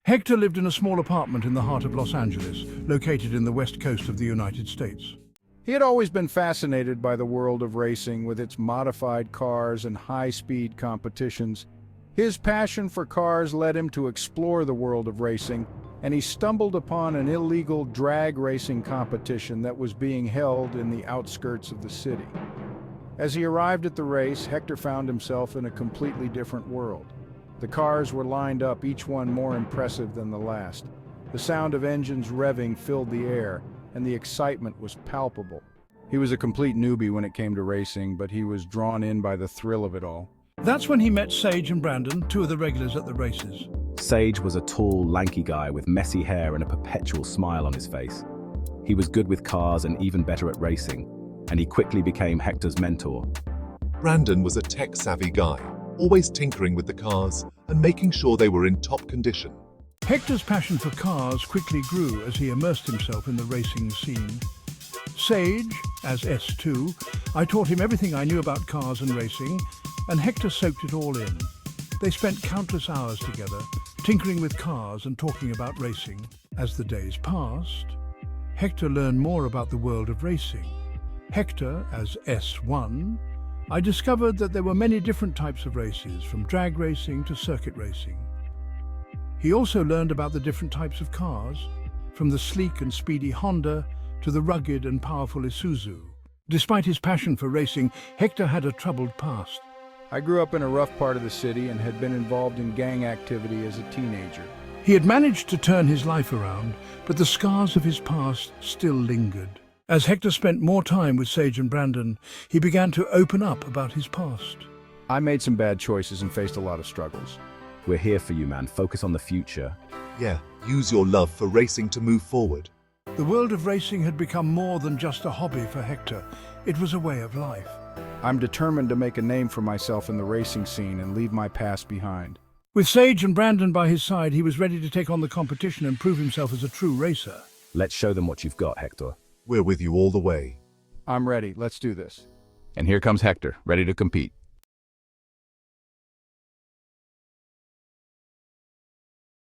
Hector lived in a small apartment in the heart of Los Angeles, located in the west coast of the United States. He had always been fascinated by the world of racing with its modified cars and high-speed competitions. His passion for cars led him to explore the world of racing, and he stumbled upon an illegal drag racing competition that was being held in the outskirts of the city. As he arrived at the race, Hector found himself in a completely different world. The cars were lined up, each one more impressive than the last. The sound of engines revving filled the air, and the excitement was palpable. He was a complete newbie when it came to racing, but he was drawn in by the thrill of it all. That's when he met Sage and Brandon, two of the regulars at the races. Sage was a tall, lanky guy with messy hair and a perpetual smile on his face. He was good with cars and even better at racing, and he quickly became Hector's mentor. Brandon was a tech-savvy guy, always tinkering with the cars and making sure they were in top condition. Hector's passion for cars quickly grew as he immersed himself in the racing scene. Sage, as S2, I taught him everything I knew about cars and racing, and Hector soaked it all in. They spent countless hours together, tinkering with cars and talking about racing. As the days passed, Hector learned more about the world of racing. Hector, as S1, I discovered that there were many different types of races, from drag racing to circuit racing. He also learned about the different types of cars, from the sleek and speedy Honda to the rugged and powerful Isuzu. Despite his passion for racing, Hector had a troubled past. I grew up in a rough part of the city and had been involved in gang activity as a teenager. He had managed to turn his life around, but the scars of his past still lingered. As Hector spent more time with Sage and Brandon, he began to open up about his past. I made some bad choices and faced a lot of struggles. We're here for you, man. Focus on the future. Yeah, use your love for racing to move forward. The world of racing had become more than just a hobby for Hector. It was a way of life. I'm determined to make a name for myself in the racing scene and leave my past behind. With Sage and Brandon by his side, he was ready to take on the competition and prove himself as a true racer. Let's show them what you've got, Hector. We're with you all the way. I'm ready. Let's do this. And here comes Hector, ready to compete.